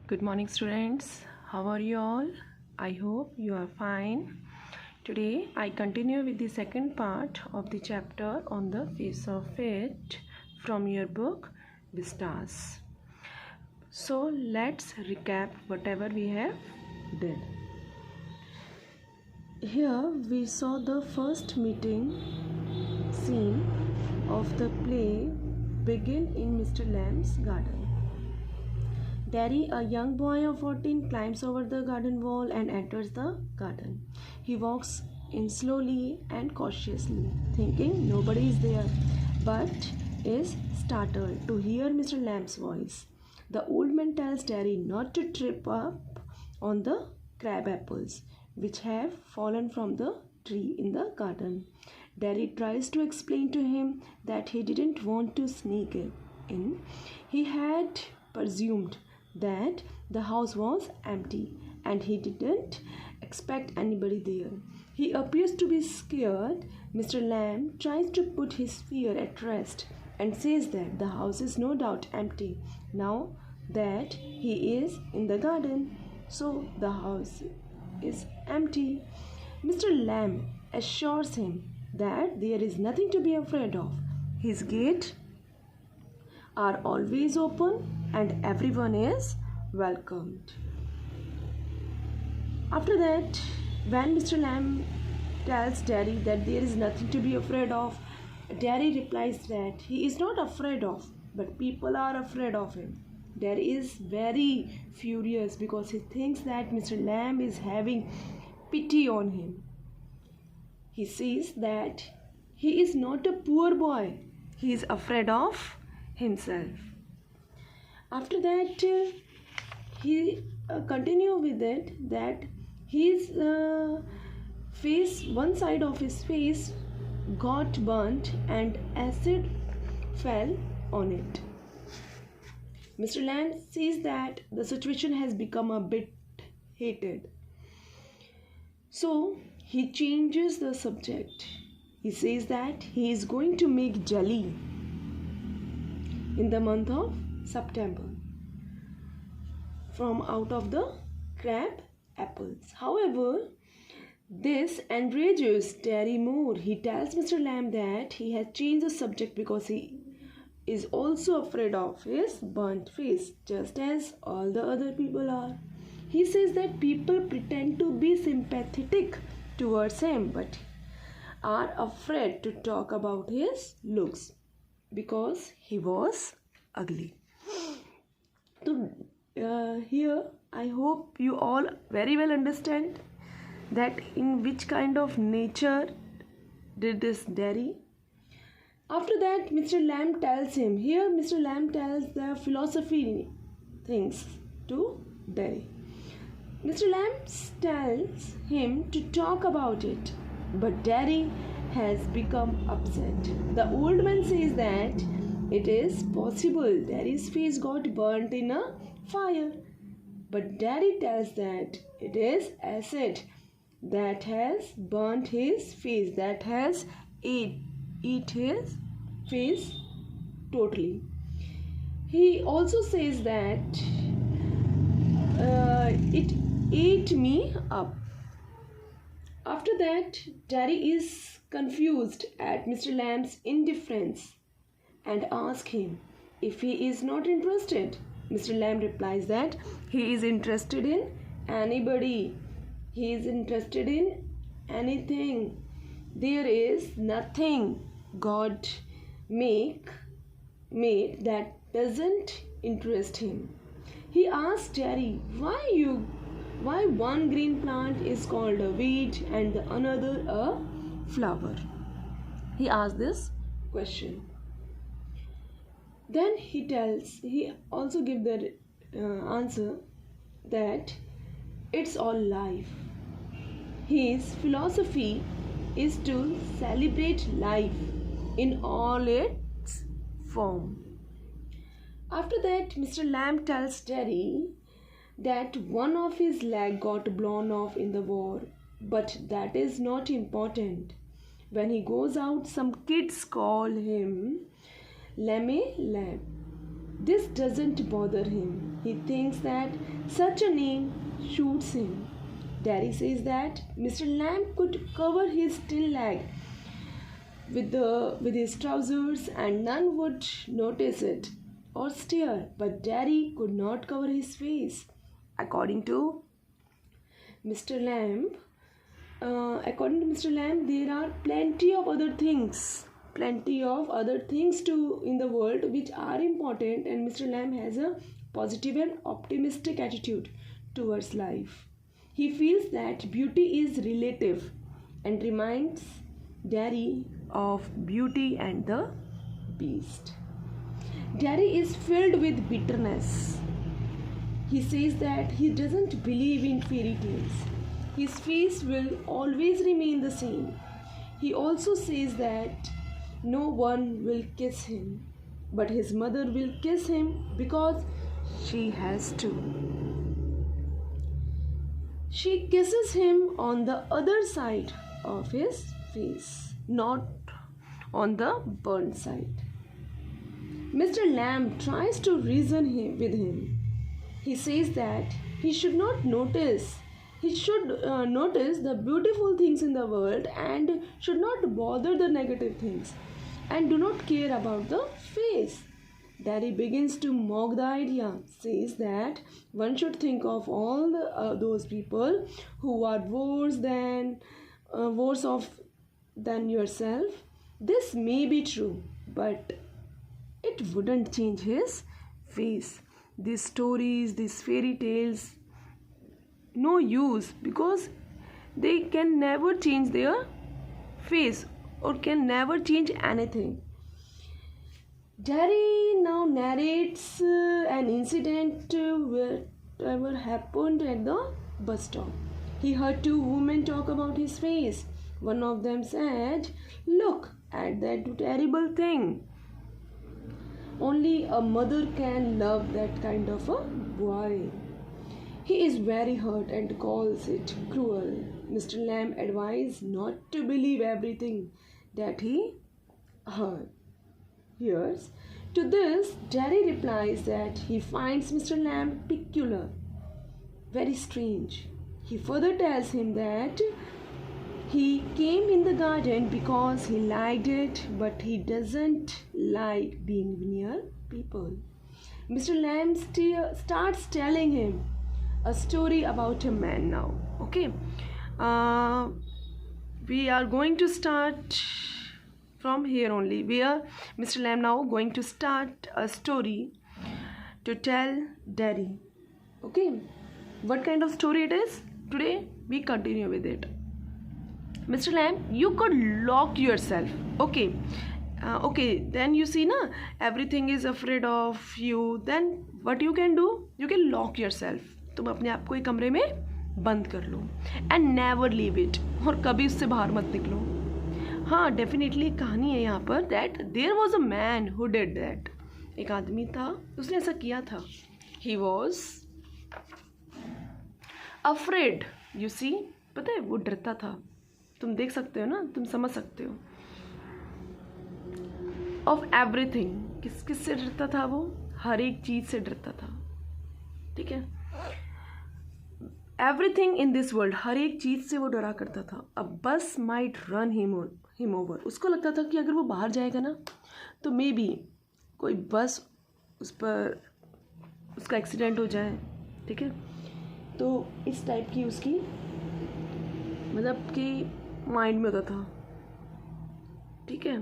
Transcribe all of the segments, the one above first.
Good morning, students. How are you all? I hope you are fine. Today I continue with the second part of the chapter on the face of it from your book Vistas. So let's recap whatever we have did. Here we saw the first meeting scene of the play begin in Mr. Lamb's garden. Derry, a young boy of 14, climbs over the garden wall and enters the garden. He walks in slowly and cautiously, thinking nobody is there, but is startled to hear Mr. Lamb's voice. The old man tells Derry not to trip up on the crab apples, which have fallen from the tree in the garden. Derry tries to explain to him that he didn't want to sneak in. He had presumed that the house was empty and he didn't expect anybody there. He appears to be scared. Mr. Lamb tries to put his fear at rest and says that the house is no doubt empty now that he is in the garden. So the house is empty. Mr. Lamb assures him that there is nothing to be afraid of. His gate are always open and everyone is welcomed. After that, when Mr. Lamb tells Derry that there is nothing to be afraid of, Derry replies that he is not afraid of, but people are afraid of him. Derry is very furious because he thinks that Mr. Lamb is having pity on him. He says that he is not a poor boy, he is afraid of himself. After that, he continue with it that his face, one side of his face got burnt and acid fell on it. Mr. Lamb says that the situation has become a bit heated. So he changes the subject. He says that he is going to make jelly in the month of September from out of the crab apples. However, this enrages Derry more. He tells Mr. Lamb that he has changed the subject because he is also afraid of his burnt face, just as all the other people are. He says that people pretend to be sympathetic towards him but are afraid to talk about his looks because he was ugly. So here I hope you all very well understand that in which kind of nature did this Derry. After that, Mr. Lamb tells him, here Mr. Lamb tells the philosophy things to Derry. Mr. Lamb tells him to talk about it, but Derry has become upset. The old man says that it is possible Derry's face got burnt in a fire, but Derry tells that it is acid that has burnt his face, that has eat his face totally. He also says that it ate me up. After that, Derry is confused at Mr. Lamb's indifference and asks him if he is not interested. Mr. Lamb replies that he is interested in anybody. He is interested in anything. There is nothing God made that doesn't interest him. He asks Derry why one green plant is called a weed and the another a flower. He asks this question. Then he also gives the answer that it's all life. His philosophy is to celebrate life in all its form. After that, Mr. Lamb tells Derry that one of his leg got blown off in the war, but that is not important. When he goes out, some kids call him Lame Lamb. This doesn't bother him. He thinks that such a name suits him. Daddy says that Mr. Lamb could cover his still leg with his trousers and none would notice it or stare, but Daddy could not cover his face. According to Mr. Lamb, there are plenty of other things in the world which are important, and Mr. Lamb has a positive and optimistic attitude towards life. He feels that beauty is relative and reminds Daddy of Beauty and the Beast. Daddy is filled with bitterness. He says that he doesn't believe in fairy tales. His face will always remain the same. He also says that no one will kiss him, but his mother will kiss him because she has to. She kisses him on the other side of his face, not on the burnt side. Mr. Lamb tries to reason with him. He says that he should notice the beautiful things in the world and should not bother the negative things and do not care about the face. Daddy begins to mock the idea, says that one should think of all those people who are worse off than yourself. This may be true, but it wouldn't change his face. These stories, these fairy tales, no use because they can never change their face or can never change anything. Daddy now narrates an incident whatever happened at the bus stop. He heard two women talk about his face. One of them said, "Look at that terrible thing. Only a mother can love that kind of a boy." He is very hurt and calls it cruel. Mr. Lamb advised not to believe everything that he hears. To this, Daddy replies that he finds Mr. Lamb peculiar, very strange. He further tells him that he came in the garden because he liked it, but he doesn't like being near people. Mr. Lamb starts telling him a story about a man now. Okay, we are going to start from here only, where Mr. Lamb now going to start a story to tell Daddy. Okay, what kind of story it is? Today we continue with it. Mr. Lamb, you could lock yourself. Okay. Then you see na, everything is afraid of you. Then what you can do? You can lock yourself. तुम अपने आप को एक कमरे में बंद कर लो and never leave it. और कभी उससे बाहर मत निकलो. हाँ, डेफिनेटली कहानी है यहाँ पर that there was a man who did that. एक आदमी था, उसने ऐसा किया था. He was afraid. You see, पता है वो डरता था. तुम देख सकते हो ना, तुम समझ सकते हो. Of everything. किस से डरता था वो? हर एक चीज से डरता था. ठीक है. Everything in this world, हर एक चीज से वो डरा करता था. A bus might run him over. उसको लगता था कि अगर वो बाहर जाएगा ना, तो मे बी कोई बस उसका एक्सीडेंट हो जाए. ठीक है. तो इस टाइप की उसकी मतलब कि माइंड में होता था. ठीक है,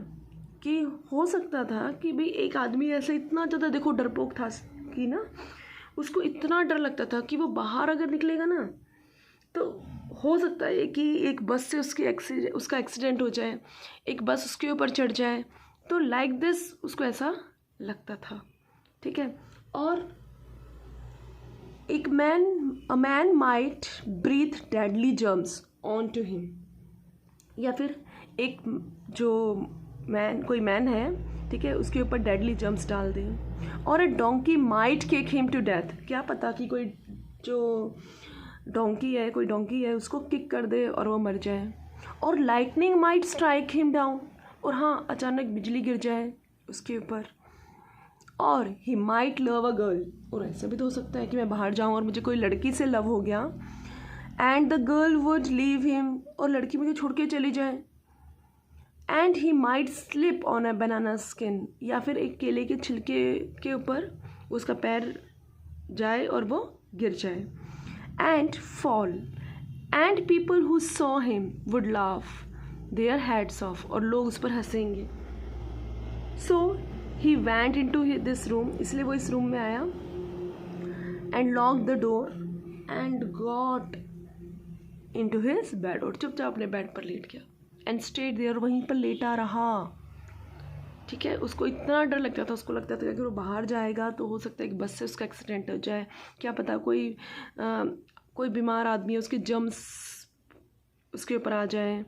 कि हो सकता था कि भाई एक आदमी ऐसे इतना ज़्यादा देखो डरपोक था कि ना उसको इतना डर लगता था कि वो बाहर अगर निकलेगा ना तो हो सकता है कि एक बस से उसका एक्सीडेंट हो जाए, एक बस उसके ऊपर चढ़ जाए. तो लाइक दिस उसको ऐसा लगता था. ठीक है. और a man might breathe deadly germs onto him. या फिर एक जो कोई मैन है, ठीक है, उसके ऊपर डेडली जर्म्स डाल दें. और a donkey might kick him to death. क्या पता कि कोई जो डोंकी है उसको किक कर दे और वो मर जाए. और lightning might strike him down. और हाँ, अचानक बिजली गिर जाए उसके ऊपर. और he might love a girl, और ऐसा भी तो हो सकता है कि मैं बाहर जाऊँ और मुझे कोई लड़की से लव हो गया, and the girl would leave him, और लड़की मुझे छोड़ के चली जाए, and he might slip on a banana skin, या फिर एक केले के छिलके के ऊपर उसका पैर जाए और वो गिर जाए, and fall, and people who saw him would laugh their heads off, और लोग उस पर हंसेंगे. So he went into this room, इसलिए वो इस रूम में आया, and lock the door and got into his bed, और चुपचाप अपने बेड पर लेट गया, एंड स्टेड देयर, वहीं पर लेटा रहा. ठीक है, उसको इतना डर लगता था, उसको लगता था कि वो बाहर जाएगा तो हो सकता है कि बस से उसका एक्सीडेंट हो जाए, क्या पता कोई बीमार आदमी है, उसके जम्स उसके ऊपर आ जाए,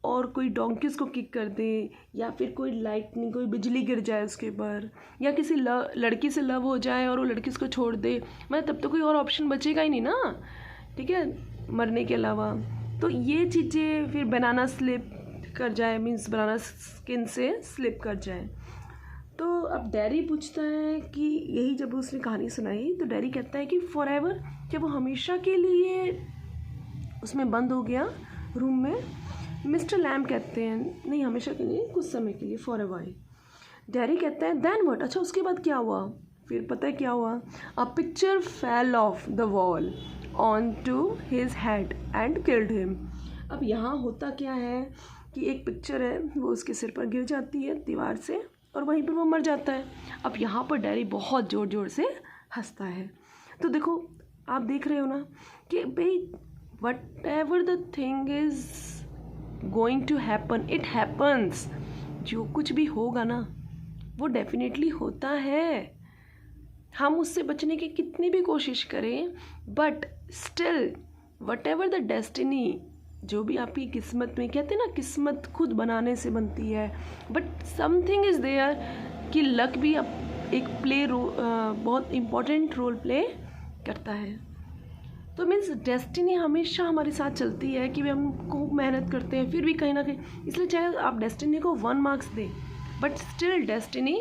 और कोई डोंकी उसको किक कर दे, या फिर कोई लाइटनिंग, कोई बिजली गिर जाए उसके ऊपर, या किसी लड़की से लव हो जाए और वो लड़की उसको छोड़ दे. मतलब तब तो कोई और ऑप्शन बचेगा ही नहीं ना, ठीक है, मरने के अलावा. तो ये चीज़ें, फिर बनाना स्लिप कर जाए, मीन्स बनाना स्किन से स्लिप कर जाए. तो अब डैरी पूछता है कि यही, जब उसने कहानी सुनाई तो डैरी कहता है कि फॉर एवर, क्या वो हमेशा के लिए उसमें बंद हो गया रूम में. मिस्टर लैम्ब कहते हैं नहीं, हमेशा के लिए, कुछ समय के लिए, फॉर अ वाइल. डैरी कहता है देन व्हाट, अच्छा उसके बाद क्या हुआ. फिर पता है क्या हुआ. A picture fell off the wall on to his head and killed him. अब यहाँ होता क्या है कि एक पिक्चर है, वो उसके सिर पर गिर जाती है दीवार से, और वहीं पर वो मर जाता है. अब यहाँ पर डैरी बहुत ज़ोर ज़ोर से हंसता है. तो देखो, आप देख रहे हो ना कि भाई, whatever the thing is going to happen, it happens. जो कुछ भी होगा ना वो डेफिनेटली होता है. हम उससे बचने की कितनी भी कोशिश करें, but still what ever the destiny, जो भी आपकी किस्मत में, कहते हैं ना किस्मत खुद बनाने से बनती है, बट समथिंग इज़ देयर कि लक भी एक बहुत इम्पॉर्टेंट रोल प्ले करता है. तो मीन्स डेस्टिनी हमेशा हमारे साथ चलती है कि हम खूब मेहनत करते हैं, फिर भी कहीं ना कहीं, इसलिए चाहे आप डेस्टिनी को 1 मार्क्स दें, बट स्टिल डेस्टिनी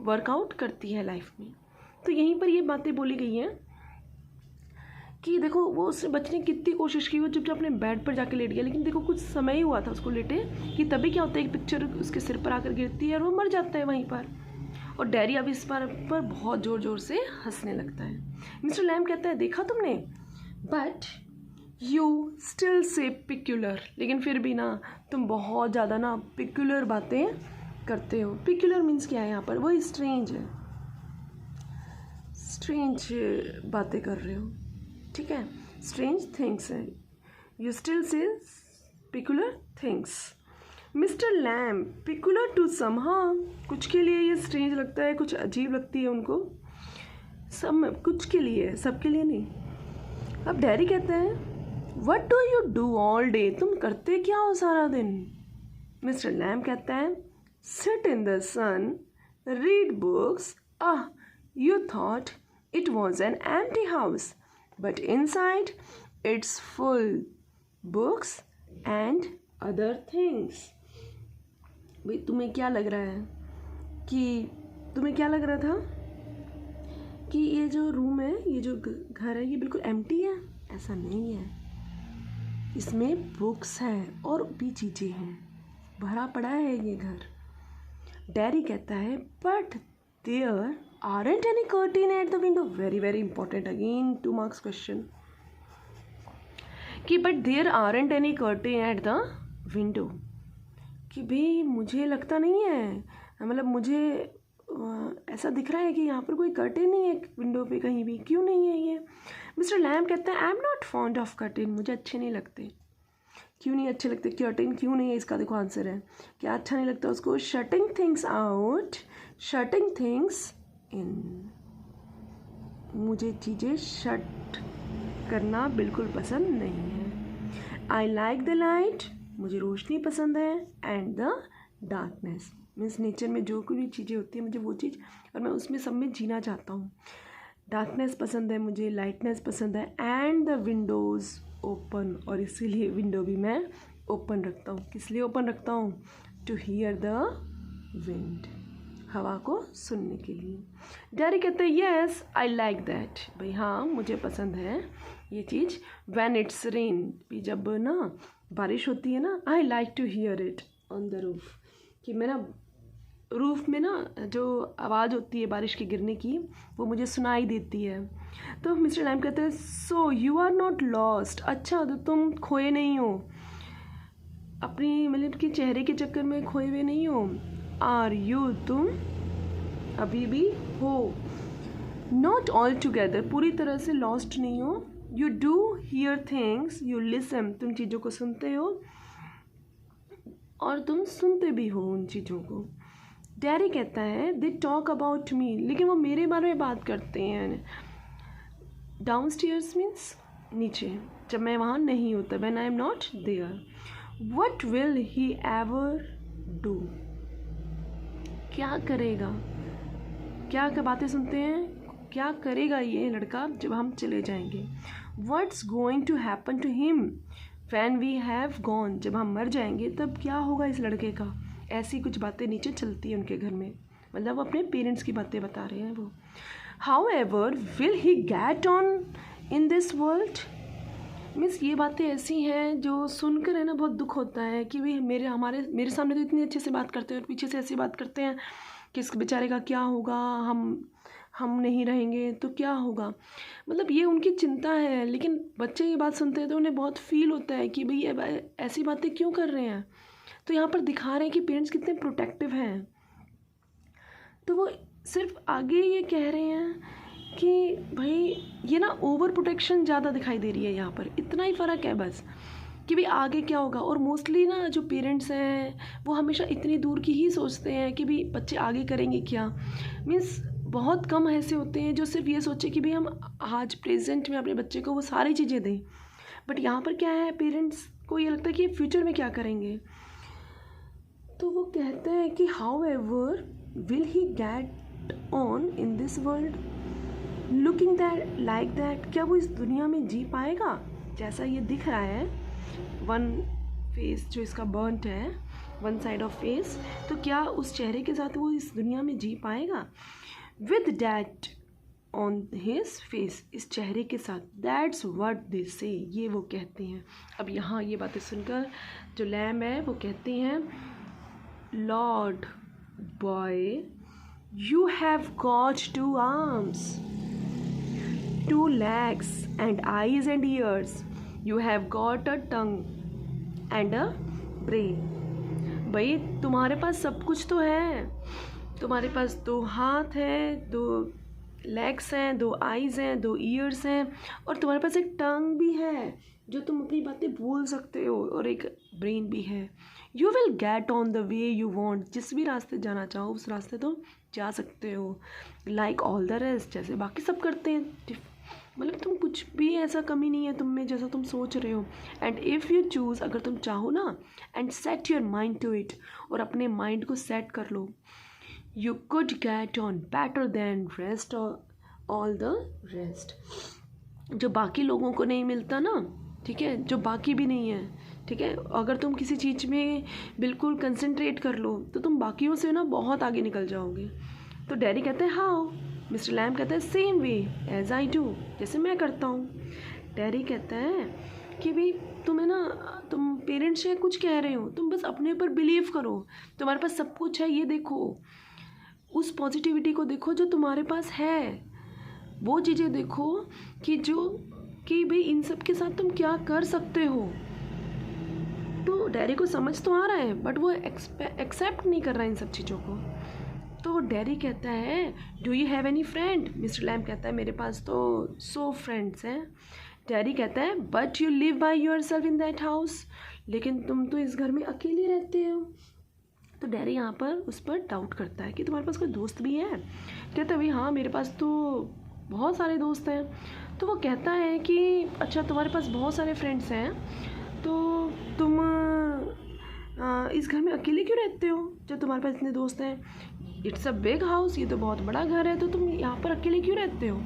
वर्कआउट करती है लाइफ में. तो यहीं पर ये बातें बोली गई हैं कि देखो, वो उससे बचने की कितनी कोशिश की, वो चुपचाप अपने बेड पर जाके लेट गया, लेकिन देखो कुछ समय ही हुआ था उसको लेटे कि तभी क्या होता है, एक पिक्चर उसके सिर पर आकर गिरती है और वो मर जाता है वहीं पर. और डैरी अब इस बार पर बहुत ज़ोर ज़ोर से हंसने लगता है. मिस्टर लैम्ब कहता है देखा तुमने, but you still say peculiar, लेकिन फिर भी ना तुम बहुत ज़्यादा ना पिक्यूलर बातें करते हो. पिक्यूलर मीन्स क्या है यहाँ पर, वो स्ट्रेंज है, स्ट्रेंज बातें कर रहे हो. ठीक है, स्ट्रेंज थिंग्स है, you still say peculiar things. Mister Lamb peculiar to some, हाँ कुछ के लिए ये स्ट्रेंज लगता है, कुछ अजीब लगती है उनको, सब कुछ के लिए, सबके लिए नहीं. अब डैरी कहते हैं what do you do all day, तुम करते क्या हो सारा दिन. मिस्टर लैम्ब कहता है sit in the sun, read books. You thought it was an empty house, but inside it's full books and other things. भाई तुम्हें क्या लग रहा है कि, तुम्हें क्या लग रहा था कि ये जो रूम है, ये जो घर है, ये बिल्कुल एम्प्टी है. ऐसा नहीं है, इसमें बुक्स हैं और भी चीज़ें हैं, भरा पड़ा है ये घर. डैरी कहता है but there aren't any curtain at the window. Very very important, again 2 marks question, कि but there aren't any curtain at the window, कि भाई मुझे लगता नहीं है, मतलब मुझे ऐसा दिख रहा है कि यहाँ पर कोई कर्टेन नहीं है विंडो पे कहीं भी, क्यों नहीं है ये. मिस्टर लैम्ब कहता है I am not fond of curtain, मुझे अच्छे नहीं लगते. क्यों नहीं अच्छे लगते, कर्टेन क्यों नहीं है, इसका देखो आंसर है, क्या अच्छा नहीं लगता उसको. Shutting things out, shutting things in, मुझे चीज़ें शट करना बिल्कुल पसंद नहीं है. आई लाइक द लाइट, मुझे रोशनी पसंद है, and the darkness, means nature में जो कोई भी चीज़ें होती है मुझे वो चीज़, और मैं उसमें सब में जीना चाहता हूँ. डार्कनेस पसंद है मुझे, लाइटनेस पसंद है, एंड द विंडोज़ ओपन, और इसीलिए विंडो भी मैं ओपन रखता हूँ. किस लिए ओपन रखता हूँ, टू हियर द विंड. हवा को सुनने के लिए। डैडी कहते हैं येस आई लाइक दैट, भाई हाँ मुझे पसंद है ये चीज़। व्हेन इट्स रेन, भी जब ना बारिश होती है ना, I like to hear it on the roof, कि मेरा रूफ में ना जो आवाज़ होती है बारिश के गिरने की वो मुझे सुनाई देती है। तो मिस्टर लैम कहते हैं so you are not lost, अच्छा तो तुम खोए नहीं हो, अपनी मतलब कि चेहरे के चक्कर में खोए हुए नहीं हो। आर यू, तुम अभी भी हो। नॉट ऑल टुगेदर, पूरी तरह से लॉस्ट नहीं हो। You do here things, you listen, तुम चीज़ों को सुनते हो और तुम सुनते भी हो उन चीज़ों को। डैडी कहता है दे टॉक अबाउट मी, लेकिन वो मेरे बारे में बात करते हैं। डाउन स्टेयर्स मीन्स नीचे, जब मैं वहाँ नहीं होता, when I am not there. What will he ever do, क्या करेगा, क्या बातें सुनते हैं, क्या करेगा ये लड़का जब हम चले जाएंगे। What's going to happen to him when we have gone, जब हम मर जाएंगे तब क्या होगा इस लड़के का। ऐसी कुछ बातें नीचे चलती हैं उनके घर में, मतलब वो अपने पेरेंट्स की बातें बता रहे हैं वो। How ever will he get on in this world, means ये बातें ऐसी हैं जो सुनकर है ना बहुत दुख होता है कि भाई मेरे सामने तो इतनी अच्छे से बात करते हैं और पीछे से ऐसी बात करते हैं कि इस बेचारे का क्या होगा, हम नहीं रहेंगे तो क्या होगा। मतलब ये उनकी चिंता है, लेकिन बच्चे ये बात सुनते हैं तो उन्हें बहुत फील होता है कि भाई ऐसी बातें क्यों कर रहे हैं। तो यहाँ पर दिखा रहे हैं कि पेरेंट्स कितने प्रोटेक्टिव हैं। तो वो सिर्फ आगे ये कह रहे हैं कि भाई ये ना ओवर प्रोटेक्शन ज़्यादा दिखाई दे रही है यहाँ पर, इतना ही फ़र्क है बस कि भाई आगे क्या होगा। और मोस्टली ना जो पेरेंट्स हैं वो हमेशा इतनी दूर की ही सोचते हैं कि भाई बच्चे आगे करेंगे क्या। मीन्स बहुत कम ऐसे होते हैं जो सिर्फ ये सोचे कि भाई हम आज प्रेजेंट में अपने बच्चे को वो सारी चीज़ें दें। बट यहाँ पर क्या है, पेरेंट्स को ये लगता है कि फ्यूचर में क्या करेंगे। तो वो कहते हैं कि how ever will he get on in this world looking that like that, क्या वो इस दुनिया में जी पाएगा जैसा ये दिख रहा है। वन फेस जो इसका बर्न्ट है, वन साइड ऑफ फेस, तो क्या उस चेहरे के साथ वो इस दुनिया में जी पाएगा। With that on his face, इस चेहरे के साथ, दैट्स व्हाट दे से, ये वो कहते हैं। अब यहाँ ये बातें सुनकर जो लैम है वो कहते हैं Lord boy you have got 2 arms, 2 legs and eyes and ears, you have got a tongue and a brain। भाई तुम्हारे पास सब कुछ तो है, तुम्हारे पास 2 हाथ हैं, 2 लेग्स हैं, 2 आइज़ हैं, 2 ईयर्स हैं, और तुम्हारे पास एक टंग भी है जो तुम अपनी बातें बोल सकते हो, और एक ब्रेन भी है। You will get on the way you want, जिस भी रास्ते जाना चाहो उस रास्ते तुम जा सकते हो। लाइक ऑल द रेस्ट, जैसे बाकी सब करते हैं, मतलब तुम कुछ भी ऐसा कमी नहीं है तुम में जैसा तुम सोच रहे हो। एंड इफ़ यू चूज़, अगर तुम चाहो ना, and set your mind to it, और अपने माइंड को सेट कर लो, you could get on better than rest all the rest. जो बाकी लोगों को नहीं मिलता ना, ठीक है, जो बाकी भी नहीं है, ठीक है, अगर तुम किसी चीज़ में बिल्कुल कंसंट्रेट कर लो तो तुम बाकियों से ना बहुत आगे निकल जाओगे। तो डैडी कहते हैं हाउ, मिस्टर लैम कहता है same way as I do, जैसे मैं करता हूँ। डैडी कहता है कि भाई तुम्हें ना, तुम पेरेंट्स से कुछ कह रहे हो, तुम बस अपने ऊपर बिलीव करो, तुम्हारे पास सब कुछ है, ये देखो, उस पॉजिटिविटी को देखो जो तुम्हारे पास है, वो चीज़ें देखो कि भाई इन सब के साथ तुम क्या कर सकते हो। तो डैडी को समझ तो आ रहा है बट वो एक्सेप्ट नहीं कर रहा है इन सब चीज़ों को। तो डैडी कहता है do you have any friend, Mister Lamb कहता है मेरे पास तो 100 फ्रेंड्स हैं। डैडी कहता है but you live by your self in that house, लेकिन तुम तो इस घर में अकेले रहते हो। तो डैडी यहाँ पर उस पर डाउट करता है कि तुम्हारे पास कोई दोस्त भी है। कहता है भाई हाँ मेरे पास तो बहुत सारे दोस्त हैं। तो वो कहता है कि अच्छा तुम्हारे पास बहुत सारे फ्रेंड्स हैं तो तुम इस घर में अकेले क्यों रहते हो जब तुम्हारे पास इतने दोस्त हैं। इट्स अ बिग हाउस, ये तो बहुत बड़ा घर है, तो तुम यहाँ पर अकेले क्यों रहते हो।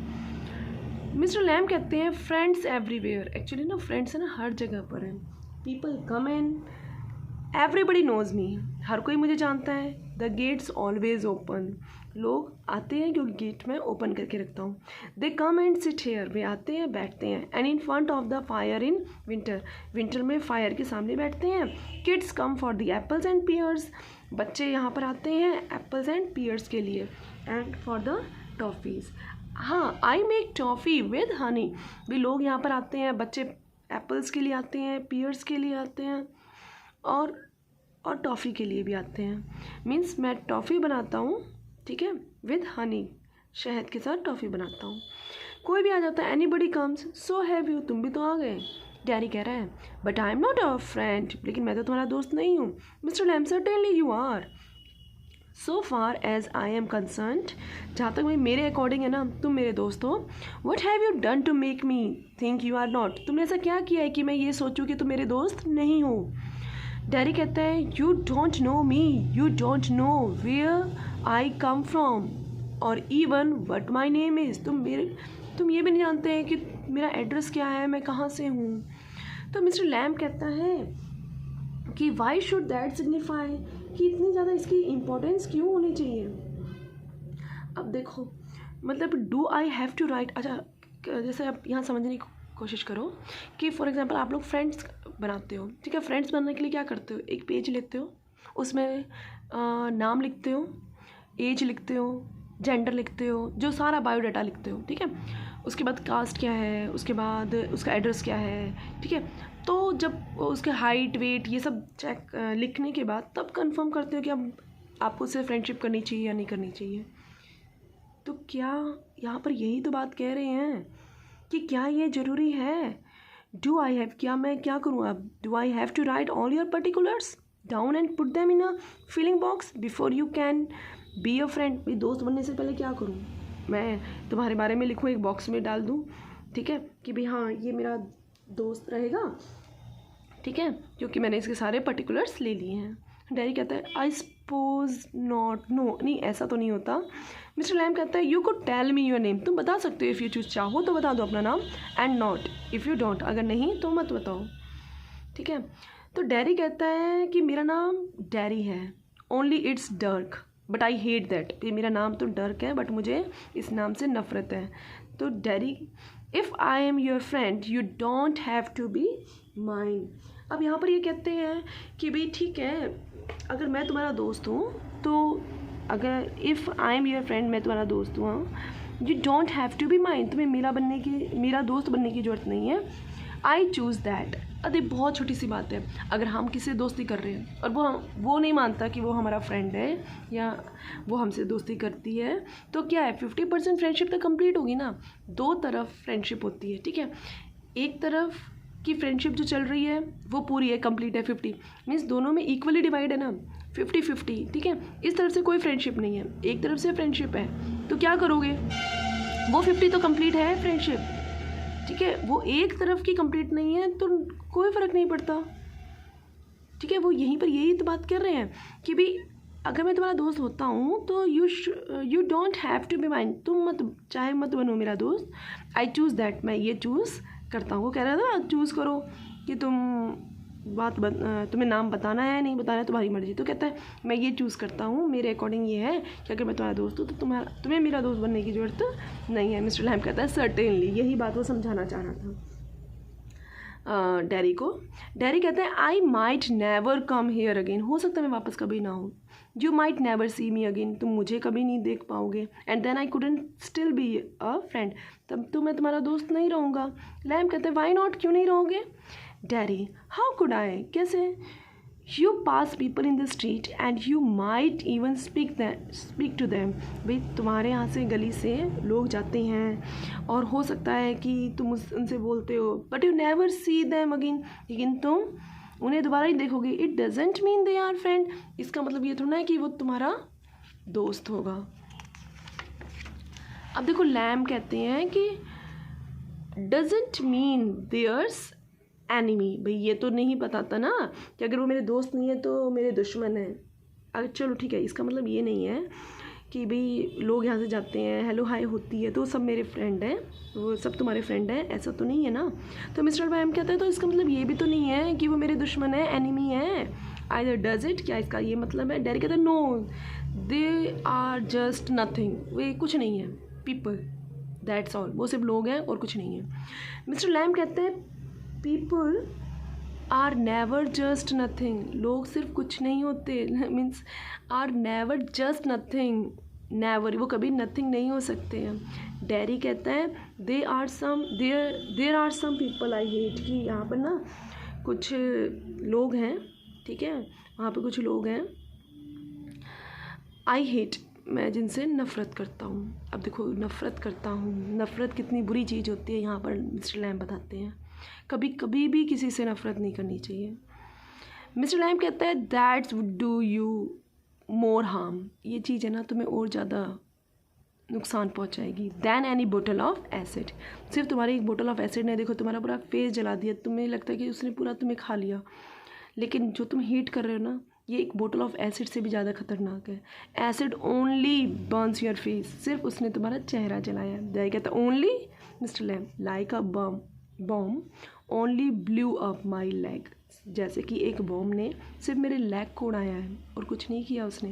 मिस्टर लैम कहते हैं फ्रेंड्स एवरीवेयर, एक्चुअली ना फ्रेंड्स है ना हर जगह पर है। पीपल कम इन, एवरीबडी नोज मी, हर कोई मुझे जानता है। द गेट्स ऑलवेज ओपन, लोग आते हैं क्योंकि गेट मैं ओपन करके रखता हूँ. They come and sit here, वे आते हैं बैठते हैं. And in front of the fire in winter, winter में फायर के सामने बैठते हैं. Kids come for the apples and pears, बच्चे यहाँ पर आते हैं एप्पल्स एंड पियर्स के लिए. एंड फॉर द टॉफ़ीज़, हाँ I make toffee with Honey, भी लोग यहाँ पर आते हैं, बच्चे एप्पल्स के लिए आते हैं, पियर्स के लिए आते हैं और टॉफ़ी के लिए भी आते हैं. मीन्स मैं टॉफ़ी बनाता हूँ, ठीक है, विद हनी, शहद के साथ टॉफ़ी बनाता हूँ. कोई भी आ जाता है, anybody comes, so have you, तुम भी तो आ गए. डैडी कह रहा है but I am not a friend, लेकिन मैं तो तुम्हारा दोस्त नहीं हूँ. Mister Lamb certainly you are. So far as I am concerned, जहाँ तक मेरे अकॉर्डिंग है ना, तुम मेरे दोस्त हो. What have you done to make me think you are not, तुमने ऐसा क्या किया है कि मैं ये सोचूं कि तुम मेरे दोस्त नहीं हो. डैडी कहता है you don't know me, you don't know where I come from और even what my name is, तुम ये भी नहीं जानते हैं कि मेरा एड्रेस क्या है, मैं कहाँ से हूँ. तो मिस्टर लैम कहता है कि वाई शुड दैट सिग्निफाई, कि इतनी ज़्यादा इसकी इम्पोर्टेंस क्यों होनी चाहिए. अब देखो मतलब do I have to write, अच्छा जैसे आप यहाँ समझने की कोशिश करो कि फॉर एग्जांपल आप लोग फ्रेंड्स बनाते हो, ठीक है. फ्रेंड्स बनने के लिए क्या करते हो, एक पेज लेते हो, उसमें नाम लिखते हो, एज लिखते हो, जेंडर लिखते हो, जो सारा बायोडाटा लिखते हो, ठीक है. उसके बाद कास्ट क्या है, उसके बाद उसका एड्रेस क्या है, ठीक है. तो जब उसके हाइट वेट ये सब चेक लिखने के बाद तब कंफर्म करते हो कि अब आपको उससे फ्रेंडशिप करनी चाहिए या नहीं करनी चाहिए. तो क्या यहाँ पर यही तो बात कह रहे हैं कि क्या ये ज़रूरी है. डू आई हैव, क्या मैं क्या करूँ अब, do I have to write all your particulars down and put them in a filing box before you can be a friend. भाई दोस्त बनने से पहले क्या करूँ, मैं तुम्हारे बारे में लिखूँ, एक बॉक्स में डाल दूँ, ठीक है, कि भाई हाँ ये मेरा दोस्त रहेगा, ठीक है, क्योंकि मैंने इसके सारे पर्टिकुलर्स ले लिए हैं. डैडी कहता है आई सपोज नॉट, नो नहीं ऐसा तो नहीं होता. मिस्टर लैम कहता है you could tell me your name, तुम बता सकते हो इफ़ यू चूज, चाहो तो बता दो अपना नाम, and not if you don't, अगर नहीं तो मत बताओ, ठीक है. तो डैडी कहता है कि मेरा नाम डैरी है, only it's डर्क but I hate that, मेरा नाम तो डर्क है बट मुझे इस नाम से नफ़रत है. तो Derry if I am your friend you don't have to be mine. अब यहाँ पर ये कहते हैं कि भाई ठीक है, अगर मैं तुम्हारा दोस्त हूँ तो अगर if I am your friend, मैं तुम्हारा दोस्त हूँ, you don't have to be mine, तुम्हें मेरा दोस्त बनने की ज़रूरत नहीं है. I choose that. अरे बहुत छोटी सी बात है, अगर हम किसी से दोस्ती कर रहे हैं और वो नहीं मानता कि वो हमारा फ्रेंड है या वो हमसे दोस्ती करती है, तो क्या है 50% फ्रेंडशिप तो कंप्लीट होगी ना. दो तरफ फ्रेंडशिप होती है, ठीक है. एक तरफ की फ्रेंडशिप जो चल रही है वो पूरी है, कंप्लीट है, 50 मीन्स दोनों में इक्वली डिवाइड है ना, 50-50, ठीक है. इस तरफ से कोई फ्रेंडशिप नहीं है, एक तरफ से फ्रेंडशिप है, तो क्या करोगे, वो 50 तो कंप्लीट है फ्रेंडशिप, ठीक है, वो एक तरफ की कंप्लीट नहीं है तो कोई फ़र्क नहीं पड़ता, ठीक है. वो यहीं पर यही तो बात कर रहे हैं कि भाई अगर मैं तुम्हारा दोस्त होता हूँ तो you don't have to be mine, तुम चाहे मत बनो मेरा दोस्त. आई चूज़ दैट, मैं ये चूज़ करता हूँ. वो कह रहा था चूज़ करो कि तुम्हें नाम बताना है नहीं बताना है तुम्हारी मर्ज़ी. तो कहता है मैं ये चूज़ करता हूँ, मेरे अकॉर्डिंग ये है कि अगर मैं तुम्हारा दोस्त हूँ तो तुम्हें मेरा दोस्त बनने की ज़रूरत नहीं है. मिस्टर लैम कहता है सर्टेनली, यही बात वो समझाना चाह रहा था डैरी को. डैरी कहता है I might never come here again, हो सकता है मैं वापस कभी ना हूँ. You might never see me again, तुम मुझे कभी नहीं देख पाओगे. And then I couldn't still be a friend, तब तो मैं तुम्हारा दोस्त नहीं रहूँगा. लैम कहते हैं वाई नॉट, क्यों नहीं रहोगे. डैडी हाउ कुड आई, कैसे. You pass people in the street and you might even speak to them, भाई तुम्हारे यहाँ से गली से लोग जाते हैं और हो सकता है कि तुम उनसे बोलते हो, but you never see them again, लेकिन तुम उन्हें दोबारा ही देखोगे. It doesn't mean they are friend, इसका मतलब ये थोड़ा है कि वो तुम्हारा दोस्त होगा. अब देखो लैम कहते हैं कि डजेंट मीन देयर्स एनिमी, भाई ये तो नहीं बताता ना कि अगर वो मेरे दोस्त नहीं है तो मेरे दुश्मन है. अगर चलो ठीक है, इसका मतलब ये नहीं है कि भाई लोग यहाँ से जाते हैं, हेलो हाय होती है तो सब मेरे फ्रेंड हैं, वो सब तुम्हारे फ्रेंड हैं, ऐसा तो नहीं है ना. तो मिस्टर लैम कहता है तो इसका मतलब ये भी तो नहीं है कि वो मेरे दुश्मन है, एनिमी है. आइदर डज इट, क्या इसका ये मतलब है? डैडी कहते हैं no, they are just nothing, वे कुछ नहीं है, पीपल, दैट्स ऑल, वो सिर्फ लोग हैं और कुछ नहीं है। मिस्टर लैम कहते हैं people are never just nothing, लोग सिर्फ कुछ नहीं होते, means are never just nothing, never, वो कभी नथिंग नहीं हो सकते हैं। डैरी कहता है there are some people I hate, कि यहाँ पर ना कुछ लोग हैं, ठीक है, वहाँ पे कुछ लोग हैं, आई हेट, मैं जिनसे नफ़रत करता हूँ। अब देखो नफ़रत करता हूँ, नफ़रत कितनी बुरी चीज़ होती है, यहाँ पर मिस्टर लैम बताते हैं कभी भी किसी से नफ़रत नहीं करनी चाहिए। मिस्टर लैम कहता है that's would do you more harm, ये चीज़ है ना तुम्हें और ज़्यादा नुकसान पहुंचाएगी दैन एनी बोतल ऑफ एसिड, सिर्फ तुम्हारी एक बोतल ऑफ एसिड ने देखो तुम्हारा पूरा फेस जला दिया, तुम्हें लगता है कि उसने पूरा तुम्हें खा लिया, लेकिन जो तुम हीट कर रहे हो ना, ये एक बोतल ऑफ एसिड से भी ज़्यादा खतरनाक है। Acid only burns your face, सिर्फ उसने तुम्हारा चेहरा जलाया। दे कहता only Mister Lamb like a bomb only blew up my leg, जैसे कि एक बॉम्ब ने सिर्फ मेरे लेग को उड़ाया है और कुछ नहीं किया उसने।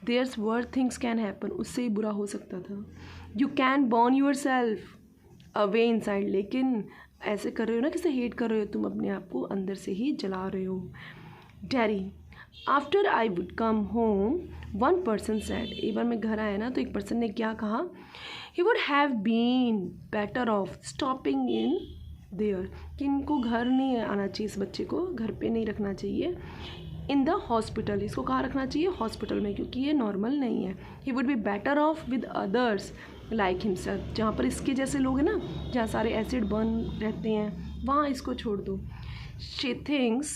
There's weird things can happen, उससे ही बुरा हो सकता था। You can burn yourself away inside, लेकिन ऐसे कर रहे हो ना, किसे हेट कर रहे हो, तुम अपने आप को अंदर से ही जला रहे हो। Daddy after I would come home one person said, एक बार मैं घर आया ना तो एक पर्सन ने क्या कहा, he would have been better off stopping in there, कि इनको घर नहीं आना चाहिए, इस बच्चे को घर पे नहीं रखना चाहिए, इन द हॉस्पिटल, इसको कहाँ रखना चाहिए, हॉस्पिटल में, क्योंकि ये नॉर्मल नहीं है। He would be better of with others like himself, जहाँ पर इसके जैसे लोग हैं ना, जहाँ सारे एसिड बर्न रहते हैं, वहाँ इसको छोड़ दो। शी थिंक्स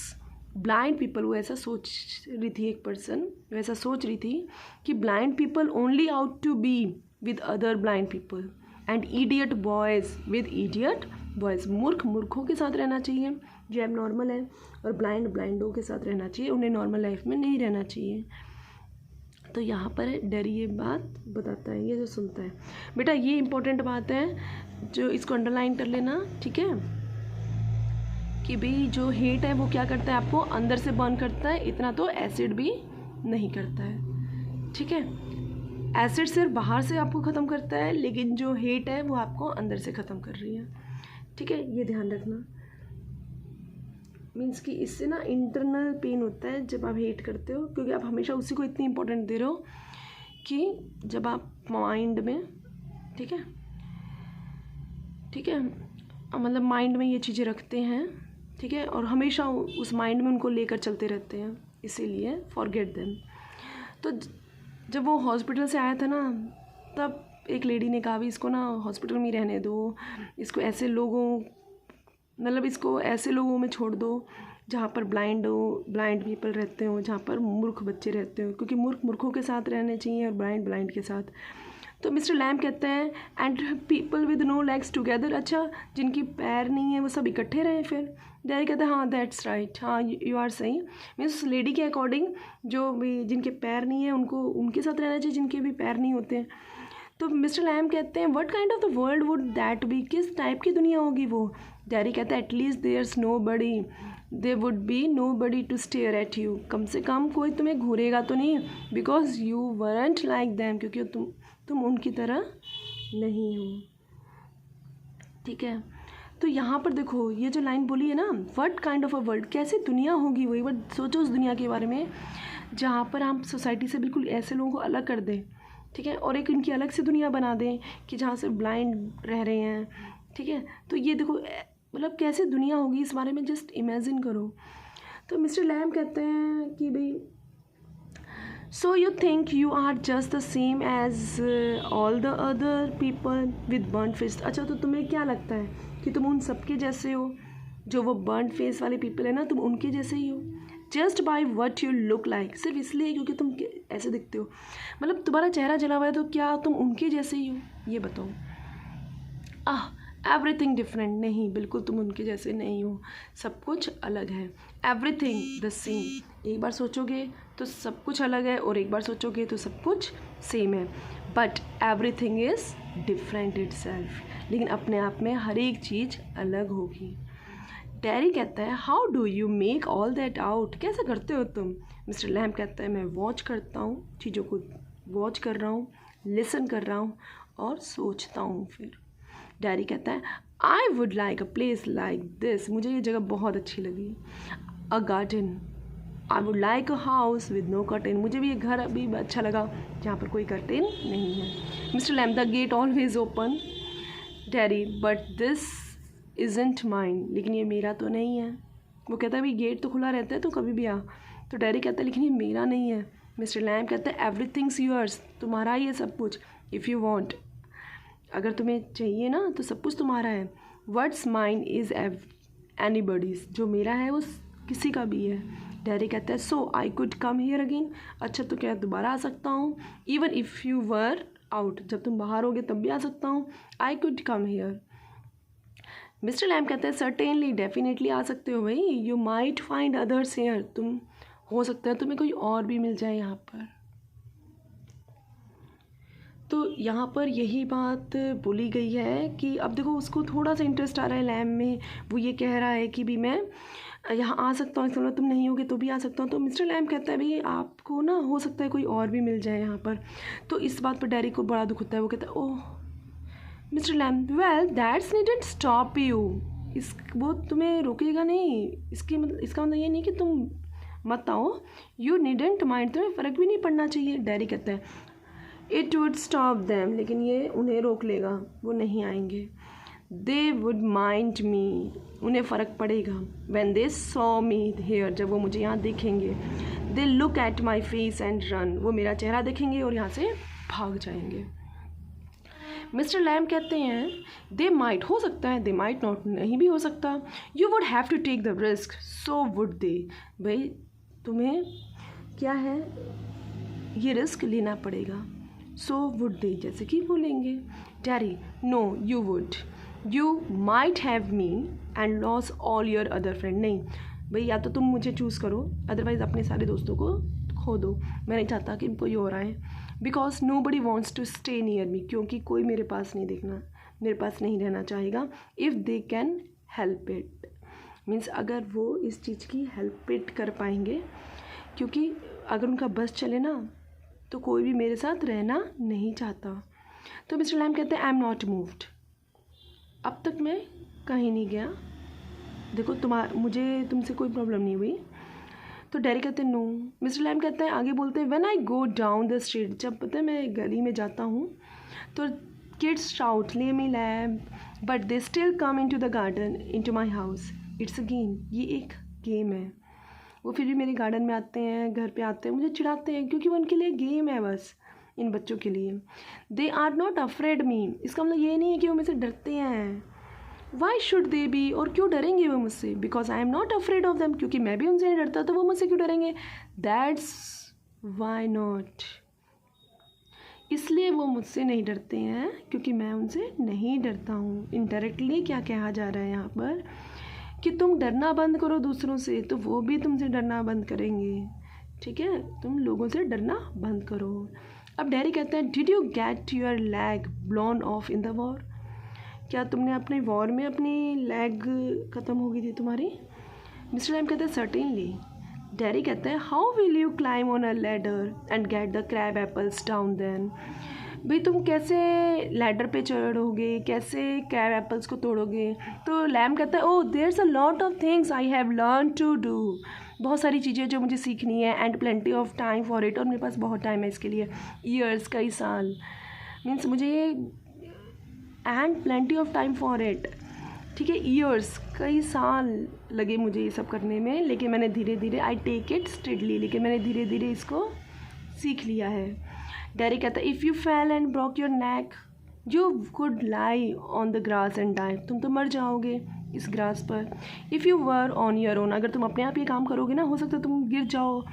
ब्लाइंड पीपल, वो ऐसा सोच रही थी, एक पर्सन वैसा सोच रही थी कि blind people only ought to be with other blind people and idiot boys with idiot boys, मूर्ख मूर्खों के साथ रहना चाहिए जो एब नॉर्मल है, और ब्लाइंड ब्लाइंडों के साथ रहना चाहिए, उन्हें नॉर्मल लाइफ में नहीं रहना चाहिए। तो यहाँ पर डैडी ये बात बताता है, ये जो सुनता है। बेटा ये इंपॉर्टेंट बात है, जो इसको अंडरलाइन कर लेना, ठीक है, कि भाई जो हेट है वो क्या करता है, आपको अंदर से बर्न करता है, इतना तो एसिड भी नहीं करता है, ठीक है। एसिड सिर्फ बाहर से आपको ख़त्म करता है, लेकिन जो हेट है वो आपको अंदर से ख़त्म कर रही है, ठीक है, ये ध्यान रखना। मीन्स कि इससे ना इंटरनल पेन होता है जब आप हेट करते हो, क्योंकि आप हमेशा उसी को इतनी इम्पोर्टेंट दे रहे हो कि जब आप माइंड में, ठीक है, मतलब माइंड में ये चीज़ें रखते हैं, ठीक है, और हमेशा उस माइंड में उनको लेकर चलते रहते हैं, इसीलिए फॉरगेट देम। तो जब वो हॉस्पिटल से आया था ना, तब एक लेडी ने कहा भी इसको ना हॉस्पिटल में ही रहने दो, इसको ऐसे लोगों, मतलब इसको ऐसे लोगों में छोड़ दो जहाँ पर ब्लाइंड पीपल रहते हो, जहाँ पर मूर्ख बच्चे रहते हो, क्योंकि मूर्खों के साथ रहने चाहिए और ब्लाइंड के साथ। तो मिस्टर लैम कहते हैं and people with no legs together, अच्छा जिनकी पैर नहीं है वो सब इकट्ठे रहे फिर। डैडी कहते हैं हाँ दैट्स राइट, हाँ यू आर सही, मीन्स लेडी के अकॉर्डिंग जो भी जिनके पैर नहीं है उनको उनके साथ रहना चाहिए, जिनके भी पैर नहीं होते हैं। तो मिस्टर लैम कहते हैं what kind of the world would that be, किस टाइप की दुनिया होगी वो। डैडी कहता है at least there's nobody, they would be nobody to stare at you, कम से कम कोई तुम्हें घूरेगा तो नहीं, because you weren't like them, क्योंकि तुम उनकी तरह नहीं हो, ठीक है। तो यहाँ पर देखो ये जो लाइन बोली है ना, what kind of a world, कैसी दुनिया होगी वो, एक बार सोचो उस दुनिया के बारे में जहाँ पर हम सोसाइटी से बिल्कुल ऐसे लोगों को अलग कर दें, ठीक है, और एक इनकी अलग से दुनिया बना दें कि जहाँ से ब्लाइंड रह रहे हैं, ठीक है। तो ये देखो मतलब कैसे दुनिया होगी, इस बारे में जस्ट इमेजिन करो। तो मिस्टर लैम कहते हैं कि भाई so you think you are just the same as all the other people with burn face, अच्छा तो तुम्हें क्या लगता है कि तुम उन सबके जैसे हो, जो वो बर्न फेस वाले पीपल है ना, तुम उनके जैसे ही हो, just by what you look like, सिर्फ इसलिए क्योंकि तुम ऐसे दिखते हो, मतलब तुम्हारा चेहरा जला हुआ है तो क्या तुम उनके जैसे ही हो, ये बताओ। एवरीथिंग डिफरेंट, नहीं बिल्कुल तुम उनके जैसे नहीं हो, सब कुछ अलग है। एवरीथिंग द सेम, एक बार सोचोगे तो सब कुछ अलग है और एक बार सोचोगे तो सब कुछ सेम है, but everything is different itself, लेकिन अपने आप में हर एक चीज़ अलग होगी। डैरी कहता है how do you make all that out, कैसे करते हो तुम? मिस्टर लैम्ब कहता है मैं वॉच करता हूँ, चीज़ों को वॉच कर रहा हूँ, लिसन कर रहा हूँ और सोचता हूँ। फिर डैरी कहता है I would like a place like this, मुझे ये जगह बहुत अच्छी लगी। A garden, I would like a house with no curtain, मुझे भी ये घर अभी अच्छा लगा जहाँ पर कोई कर्टेन नहीं है। Mister Lamb the gate always open. Derry but this isn't mine, लेकिन ये मेरा तो नहीं है। वो कहता है भाई गेट तो खुला रहता है तो कभी भी आ। तो डैरी कहता है लेकिन ये मेरा नहीं है। मिस्टर लैम्ब कहता है एवरीथिंग्स योर्स, तुम्हारा ही है सब कुछ। इफ़ यू वांट, अगर तुम्हें चाहिए ना तो सब कुछ तुम्हारा है। व्हाट्स माइन इज़ एनीबडीज, जो मेरा है वो किसी का भी है। डैरी कहता है so I could come here again, अच्छा तो क्या दोबारा आ सकता हूँ? Even if you were out, जब तुम बाहर होगे तब भी आ सकता हूँ। I could come here. Mister Lamb कहते हैं सर्टेनली, डेफिनेटली आ सकते हो भाई। You might find others here, तुम हो सकता है तुम्हें कोई और भी मिल जाए यहाँ पर। तो यहाँ पर यही बात बोली गई है कि अब देखो उसको थोड़ा सा इंटरेस्ट आ रहा है लैम्ब में। वो ये कह रहा है कि भी मैं यहाँ आ सकता हूँ, इसलिए तुम नहीं होगे तो भी आ सकता हूँ। तो मिस्टर लैम्ब कहता है भाई आपको ना हो सकता है कोई और भी मिल जाए यहाँ पर। तो इस बात पर डैरी को बड़ा दुख होता है। वो कहता है oh mister Lamb well that's needn't stop you, इस वो तुम्हें रोकेगा नहीं। इसका मतलब ये नहीं कि तुम मत आओ। यू नीडंट माइंड, तुम्हें फ़र्क भी नहीं पड़ना चाहिए। डैरी कहता है इट वुड स्टॉप दैम, लेकिन ये उन्हें रोक लेगा, वो नहीं आएंगे। दे वुड माइंड मी, उन्हें फ़र्क पड़ेगा। When they saw me here, जब वो मुझे यहाँ देखेंगे। They look at my face and run, वो मेरा चेहरा देखेंगे और यहाँ से भाग जाएंगे। मिस्टर लैम्ब कहते हैं दे माइट, हो सकता है, दे माइट नॉट, नहीं भी हो सकता। You would have to take the risk, so would they, भाई तुम्हें क्या है ये रिस्क लेना पड़ेगा। सो वुड दे, जैसे कि बोलेंगे। Derry no you would, you might have me and lose all your other friend, नहीं भाई या तो तुम मुझे चूज़ करो, अदरवाइज़ अपने सारे दोस्तों को खो दो। मैं नहीं चाहता कि कोई और आए। Because nobody wants to stay near me, क्योंकि कोई मेरे पास नहीं रहना चाहेगा। If they can help it, means अगर वो इस चीज़ की हेल्प इट कर पाएंगे, क्योंकि अगर उनका बस चले ना तो कोई भी मेरे साथ रहना नहीं चाहता। तो मिस्टर लैम्ब कहते हैं आई एम नॉट मूव्ड, अब तक मैं कहीं नहीं गया, देखो मुझे तुमसे कोई प्रॉब्लम नहीं हुई। तो डैरी कहते हैं नो। मिस्टर लैम्ब कहते हैं आगे बोलते हैं when I go down the street, जब पता है मैं गली में जाता हूँ तो kids shout lamey Lamb but they still come into the garden into my house, it's a game, ये एक गेम है। वो फिर भी मेरे गार्डन में आते हैं, घर पे आते हैं, मुझे चिढ़ाते हैं, क्योंकि वो उनके लिए गेम है बस, इन बच्चों के लिए। दे आर नॉट अफ्रेड मी, इसका मतलब ये नहीं है कि वो मुझसे डरते हैं। वाई शुड दे बी, और क्यों डरेंगे वो मुझसे? Because I am not afraid of them, क्योंकि मैं भी उनसे नहीं डरता तो वो मुझसे क्यों डरेंगे? दैट्स वाई नॉट, इसलिए वो मुझसे नहीं डरते हैं क्योंकि मैं उनसे नहीं डरता हूँ। इनडायरेक्टली क्या कहा जा रहा है यहाँ पर कि तुम डरना बंद करो दूसरों से तो वो भी तुमसे डरना बंद करेंगे। ठीक है, तुम लोगों से डरना बंद करो। अब डैरी कहते हैं did you get your leg blown of in the war, क्या तुमने अपने वॉर में अपनी लेग ख़त्म हो गई थी तुम्हारी? मिस्टर लैम्ब कहते हैं सर्टेनली। डैरी कहते हैं how will you climb on a ladder and get the crab apples down then, भाई तुम कैसे लैडर पे चढ़ोगे, कैसे क्रैब एप्पल्स को तोड़ोगे? तो लैम्ब कहता है oh there's a lot of things I have learn to do, बहुत सारी चीज़ें जो मुझे सीखनी है, and plenty of time for it, और मेरे पास बहुत टाइम है इसके लिए। ईयर्स, कई साल, मीन्स मुझे ये and plenty of time for it, ठीक है, ईयर्स, कई साल लगे मुझे ये सब करने में, लेकिन मैंने धीरे धीरे आई टेक इट स्टेडली, लेकिन मैंने धीरे धीरे इसको सीख लिया है। डैरी कहता है if you fell and broke your neck you could lie on the grass and die, तुम तो मर जाओगे इस ग्रास पर। If you were on your own, अगर तुम अपने आप ये काम करोगे ना, हो सकता है तुम गिर जाओ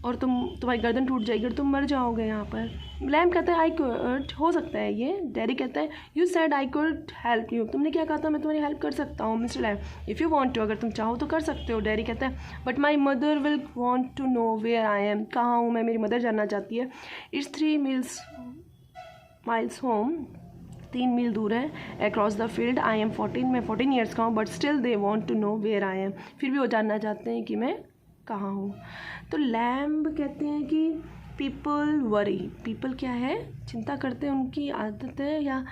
और तुम्हारी गर्दन टूट जाएगी और तुम मर जाओगे यहाँ पर। लैम्ब कहता है आई कुड, हो सकता है ये। डैरी कहता है you said I could help you, तुमने क्या कहा था मैं तुम्हारी हेल्प कर सकता हूँ। Mister Lamb if you want to, अगर तुम चाहो तो कर सकते हो। डैरी कहता है but my mother will want to know where I am, कहाँ हूँ मैं, मेरी मदर जानना चाहती है। इट्स 3 माइल्स होम 3 मील दूर है। Across the field I am 14, मैं 14 ईयर्स का हूँ, but still they want to know where I am, फिर भी वो जानना चाहते हैं कि मैं कहाँ हूँ। तो लैम्ब कहते हैं कि पीपल वरी, पीपल क्या है, चिंता करते हैं, उनकी आदत है, या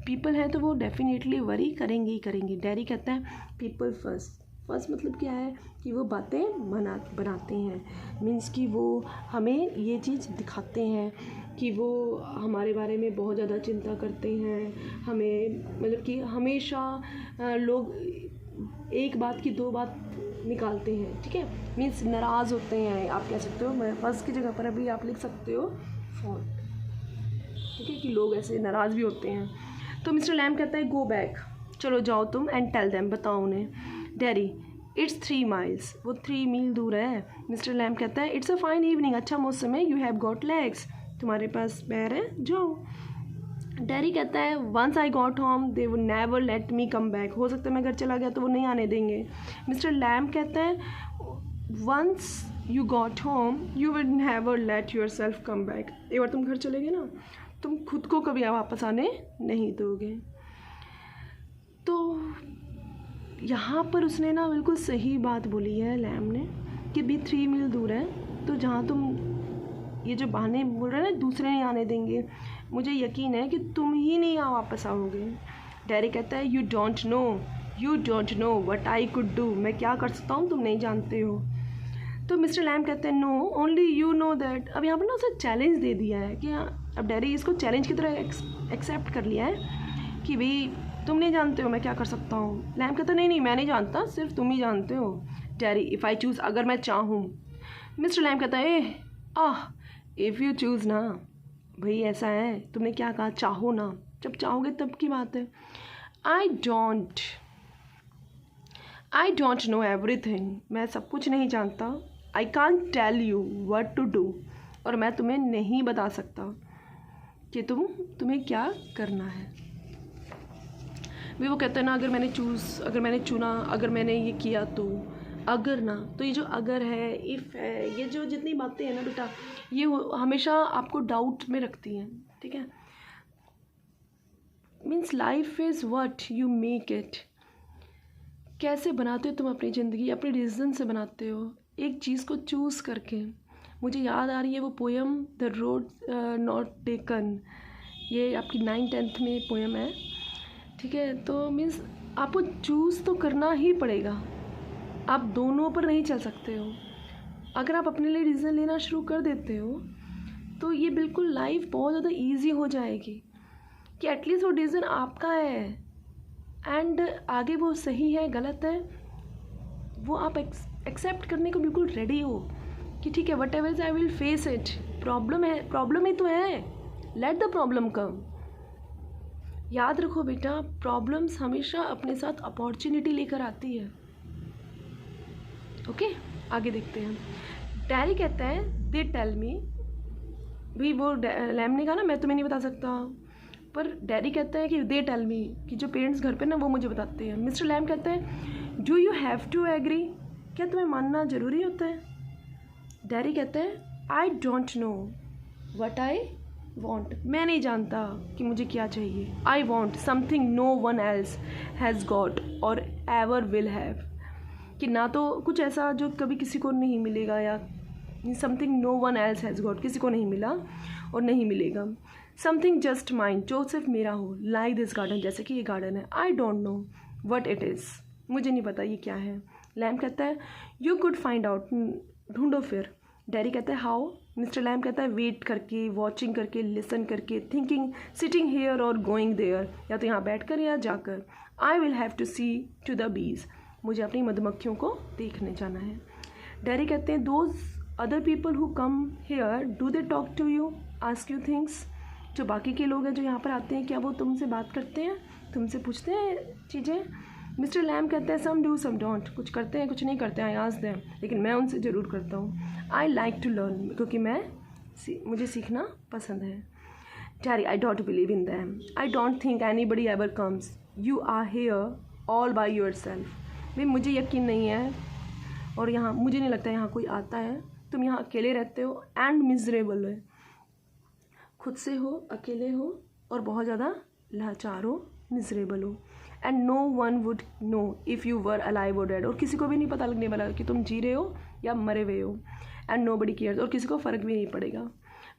पीपल है तो वो डेफिनेटली वरी करेंगे ही करेंगे। डैरी कहता है पीपल फर्स्ट, फर्स्ट मतलब क्या है कि वो बातें बनाते हैं, मीन्स कि वो हमें ये चीज़ दिखाते हैं कि वो हमारे बारे में बहुत ज़्यादा चिंता करते हैं, हमें मतलब कि हमेशा लोग एक बात की 2 बात निकालते हैं, ठीक है, मीन्स नाराज़ होते हैं, आप कह सकते हो। मैं फर्स्ट की जगह पर अभी आप लिख सकते हो फॉन्ट, ठीक है, कि लोग ऐसे नाराज़ भी होते हैं। तो मिस्टर लैम्ब कहता है गो बैक, चलो जाओ तुम, एंड टेल देम, बताओ उन्हें। डैरी इट्स 3 माइल्स, वो 3 मील दूर है। मिस्टर लैम्ब कहता है इट्स अ फाइन इवनिंग, अच्छा मौसम है, यू हैव गॉट लेग्स, तुम्हारे पास पैर है, जाओ। डैरी कहता है once I got home they would never let me come back, हो सकता है मैं घर चला गया तो वो नहीं आने देंगे। मिस्टर लैम्ब कहता है once you got home you would never let yourself come back, एक बार तुम घर चले गए ना, तुम खुद को कभी वापस आने नहीं दोगे। तो यहाँ पर उसने ना बिल्कुल सही बात बोली है लैम्ब ने कि भी 3 मील दूर है, तो जहाँ तुम ये जो बहाने बोल रहे हैं ना दूसरे नहीं आने देंगे, मुझे यकीन है कि तुम ही नहीं वापस आओगे। डैरी कहता है you don't know what I could do, मैं क्या कर सकता हूँ तुम नहीं जानते हो। तो मिस्टर लैम्ब कहते हैं no only you know that, अब यहाँ पर ना उसे चैलेंज दे दिया है कि अब डैरी इसको चैलेंज की तरह एक्सेप्ट कर लिया है कि भाई तुम नहीं जानते हो मैं क्या कर सकता हूँ। लैम्ब कहता है नहीं मैं नहीं जानता, सिर्फ तुम ही जानते हो। डैरी इफ़ आई चूज़, अगर मैं चाहूँ। मिस्टर लैम्ब कहता है इफ़ यू चूज़ ना, भाई ऐसा है, तुमने क्या कहा, चाहो ना, जब चाहोगे तब की बात है। आई डोंट नो एवरीथिंग, मैं सब कुछ नहीं जानता। I can't tell you what to do, और मैं तुम्हें नहीं बता सकता कि तुम्हें क्या करना है। भी वो कहते हैं ना अगर मैंने चुना, अगर मैंने ये किया तो, अगर ना, तो ये जो अगर है, इफ़ है, ये जो जितनी बातें हैं ना बेटा, ये हमेशा आपको डाउट में रखती हैं, ठीक है। Means life is what you make it, कैसे बनाते हो तुम अपनी ज़िंदगी, अपने डिसीजन से बनाते हो, एक चीज़ को चूज़ करके। मुझे याद आ रही है वो poem the road not taken, ये आपकी 9th-10th में पोएम है, ठीक है। तो मीन्स आपको चूज़ तो करना ही पड़ेगा, आप दोनों पर नहीं चल सकते हो। अगर आप अपने लिए डिसीजन लेना शुरू कर देते हो तो ये बिल्कुल लाइफ बहुत ज़्यादा इजी हो जाएगी कि एटलीस्ट वो डिसीजन आपका है, एंड आगे वो सही है गलत है वो आप एक्सेप्ट करने को बिल्कुल रेडी हो कि ठीक है whatever is I will face it, problem ही तो है, लेट द प्रॉब्लम कम। याद रखो बेटा, प्रॉब्लम्स हमेशा अपने साथ अपॉर्चुनिटी लेकर आती है। ओके, आगे देखते हैं। डैरी कहता है दे टेल मी, भी वो लैम्ब ने कहा ना मैं तुम्हें नहीं बता सकता, पर डैरी कहता है कि दे टेल मी, कि जो पेरेंट्स घर पे ना वो मुझे बताते हैं। मिस्टर लैम्ब कहता है do you have to agree, क्या तुम्हें मानना ज़रूरी होता है। डैरी कहता है I don't know what I want, मैं नहीं जानता कि मुझे क्या चाहिए। I want something no one else has got और एवर विल हैव, कि ना तो कुछ ऐसा जो कभी किसी को नहीं मिलेगा, या something no one else has got, किसी को नहीं मिला और नहीं मिलेगा। समथिंग जस्ट माइंड, जो सिर्फ मेरा हो, लाइक दिस गार्डन, जैसे कि ये गार्डन है। I don't know what it is, मुझे नहीं पता ये क्या है। लैम्ब कहता है यू कुड फाइंड आउट, ढूंढो फिर। डैरी कहता है हाउ। मिस्टर लैम्ब कहता है वेट करके, वॉचिंग करके, लिसन करके, थिंकिंग, सिटिंग हेयर और गोइंग देयर, या तो यहाँ बैठ कर या जाकर। I will have to see to the bees, मुझे अपनी मधुमक्खियों को देखने जाना है। डैरी कहते हैं those other people who come here do they talk to you, ask you things, जो बाकी के लोग हैं जो यहाँ पर आते हैं क्या वो तुमसे बात करते हैं, तुमसे पूछते हैं चीज़ें। मिस्टर लैम्ब कहते हैं सम डू सम डोंट, कुछ करते हैं कुछ नहीं करते हैं, आस्क देम, लेकिन मैं उनसे ज़रूर करता हूँ। आई लाइक टू लर्न, क्योंकि मुझे सीखना पसंद है। Derry I don't believe in them, I don't think anybody ever comes, you are here all by yourself, भाई मुझे यकीन नहीं है और यहाँ मुझे नहीं लगता यहाँ कोई आता है, तुम यहाँ अकेले रहते हो एंड मिजरेबल है, खुद से हो, अकेले हो और बहुत ज़्यादा लाचार हो, मिजरेबल हो, and no one would know if you were alive or dead, और किसी को भी नहीं पता लगने वाला कि तुम जी रहे हो या मरे हुए हो, एंड नो बडी केयर्स, और किसी को फ़र्क भी नहीं पड़ेगा।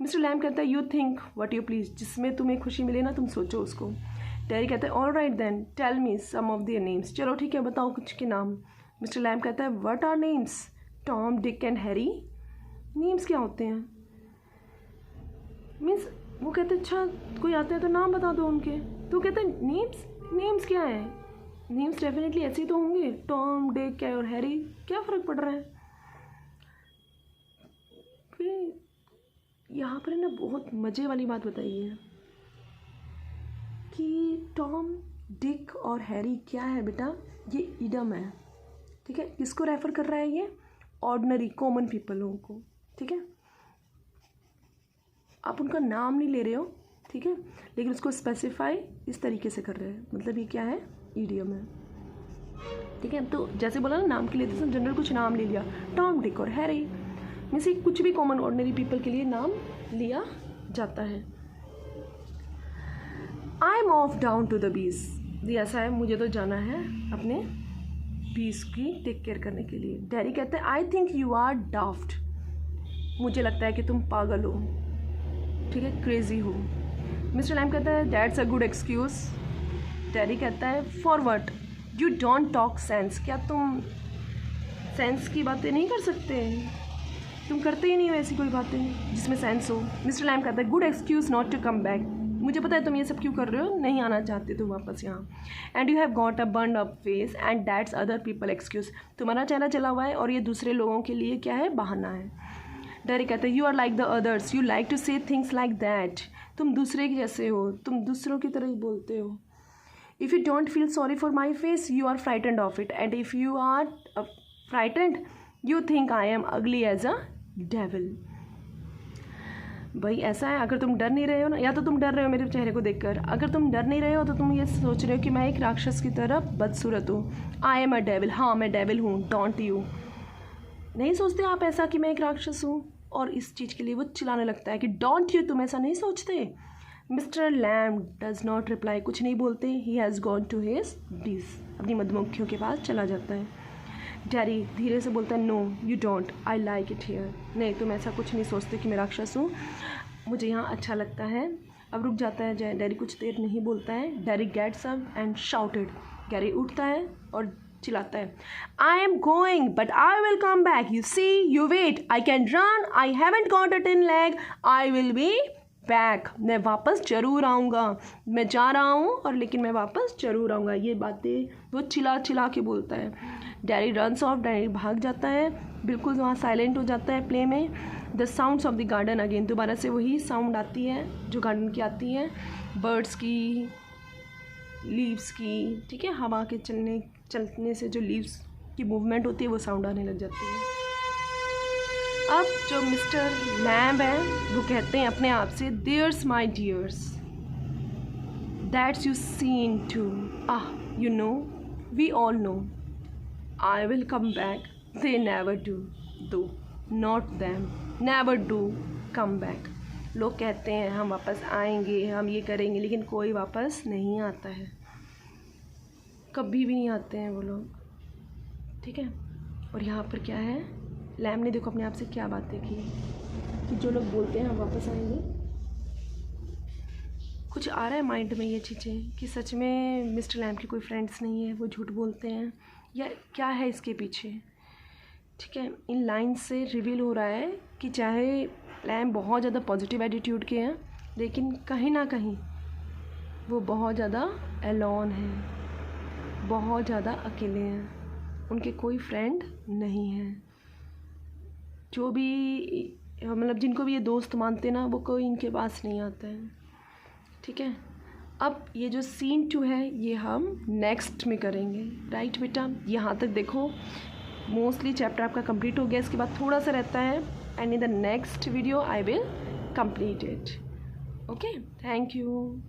मिस्टर लैम कहता है you think what you please, जिसमें तुम्हें खुशी मिले ना तुम सोचो उसको। टेरी कहता है all right then tell me some of their names, चलो ठीक है बताओ कुछ के नाम। मिस्टर लैम कहता है what are names, Tom, Dick and Harry. Names क्या होते हैं? मीन्स वो कहते हैं अच्छा कोई आता है तो नाम बता दो उनके, तो कहते हैं नेम्स क्या है? नेम्स डेफिनेटली ऐसे ही तो होंगे, टॉम, डिक और हैरी, क्या फ़र्क पड़ रहा है? फिर यहाँ पर ना बहुत मज़े वाली बात बताई है कि टॉम, डिक और हैरी क्या है बेटा, ये इडम है, ठीक है। किसको रेफ़र कर रहा है ये? ऑर्डिनरी कॉमन पीपलों को, ठीक है। आप उनका नाम नहीं ले रहे हो, ठीक है, लेकिन उसको स्पेसिफाई इस तरीके से कर रहे हैं, मतलब ये क्या है, ईडियम है, ठीक है। तो जैसे बोला ना नाम के लिए तो जनरल कुछ नाम ले लिया, टॉम, डिक और हैरी, मीन्स कुछ भी कॉमन ऑर्डिनरी पीपल के लिए नाम लिया जाता है। I am off down to the bees, जी ऐसा है मुझे तो जाना है अपने बीस की टेक केयर करने के लिए। डैडी कहते हैं I think you are daft, मुझे लगता है कि तुम पागल हो, ठीक है, क्रेजी हो। मिस्टर लैम कहता है that's a good excuse. Daddy कहता है for what, you don't talk sense, क्या तुम सेंस की बातें नहीं कर सकते? तुम करते ही नहीं हो ऐसी कोई बातें जिसमें सेंस हो। मिस्टर लैम कहता है good excuse not to come back, मुझे पता है तुम ये सब क्यों कर रहे हो, नहीं आना चाहते तुम वापस यहाँ। And you have got a burn up face and that's other people excuse, तुम्हारा चेहरा चला हुआ है और ये दूसरे लोगों के लिए क्या है, बहाना है। डैडी कहता है you are like the others, you like to say things like that, तुम दूसरे के जैसे हो, तुम दूसरों की तरह ही बोलते हो। If you don't feel sorry for my face you are frightened of it, and if you are frightened you think I am ugly as a devil. भाई ऐसा है, अगर तुम डर नहीं रहे हो ना, या तो तुम डर रहे हो मेरे चेहरे को देखकर, अगर तुम डर नहीं रहे हो तो तुम ये सोच रहे हो कि मैं एक राक्षस की तरह बदसूरत हूँ। आई एम अ डेविल, हाँ मैं डेविल हूँ, डोंट यू। नहीं सोचते आप ऐसा कि मैं एक राक्षस हूँ, और इस चीज़ के लिए वो चिल्लाने लगता है कि डोंट यू, तुम ऐसा नहीं सोचते। Mister Lamb does not reply, कुछ नहीं बोलते। He has gone to his bees, अपनी मधुमक्खियों के पास चला जाता है। डैडी धीरे से बोलता है no you don't, I like it here, नहीं तुम ऐसा कुछ नहीं सोचते कि मैं राक्षस हूँ, मुझे यहाँ अच्छा लगता है। अब रुक जाता है डैडी, कुछ देर नहीं बोलता है। Daddy gets up and shouted, Gary उठता है और चिल्लाता है I am going but I will come back, you see you wait, I can run, I haven't got a 10 leg, I will be back, मैं वापस ज़रूर आऊँगा, मैं जा रहा हूँ और लेकिन मैं वापस ज़रूर आऊँगा। ये बातें वो चिल्ला चिल्ला के बोलता है। डैडी रन्स ऑफ, डैडी भाग जाता है, बिल्कुल वहाँ साइलेंट हो जाता है प्ले में। The sounds of the garden again, दोबारा से वही साउंड आती है जो गार्डन की आती है, बर्ड्स की, लीव्स की, ठीक है, हवा के चलने से जो लीव्स की मूवमेंट होती है वो साउंड आने लग जाती है। अब जो मिस्टर लैम्ब है वो कहते हैं अपने आप से there's my dears that's you seen to, you know we all know I will come back, they never do, though not them never do come back. लोग कहते हैं हम वापस आएंगे, हम ये करेंगे, लेकिन कोई वापस नहीं आता है, कभी भी नहीं आते हैं वो लोग, ठीक है। और यहाँ पर क्या है, लैम ने देखो अपने आप से क्या बातें की कि जो लोग बोलते हैं हम वापस आएंगे, कुछ आ रहा है माइंड में ये चीज़ें कि सच में मिस्टर लैम के कोई फ्रेंड्स नहीं है, वो झूठ बोलते हैं, या क्या है इसके पीछे, ठीक है। इन लाइन से रिवील हो रहा है कि चाहे लैम बहुत ज़्यादा पॉजिटिव एटीट्यूड के हैं, लेकिन कहीं ना कहीं वो बहुत ज़्यादा एलोन हैं, बहुत ज़्यादा अकेले हैं, उनके कोई फ्रेंड नहीं हैं। जो भी मतलब जिनको भी ये दोस्त मानते ना, वो कोई इनके पास नहीं आता है, ठीक है। अब ये जो सीन 2 है ये हम नेक्स्ट में करेंगे, राइट बेटा। यहाँ तक देखो मोस्टली चैप्टर आपका कंप्लीट हो गया, इसके बाद थोड़ा सा रहता है, and in the next video I will complete it. Okay, thank you.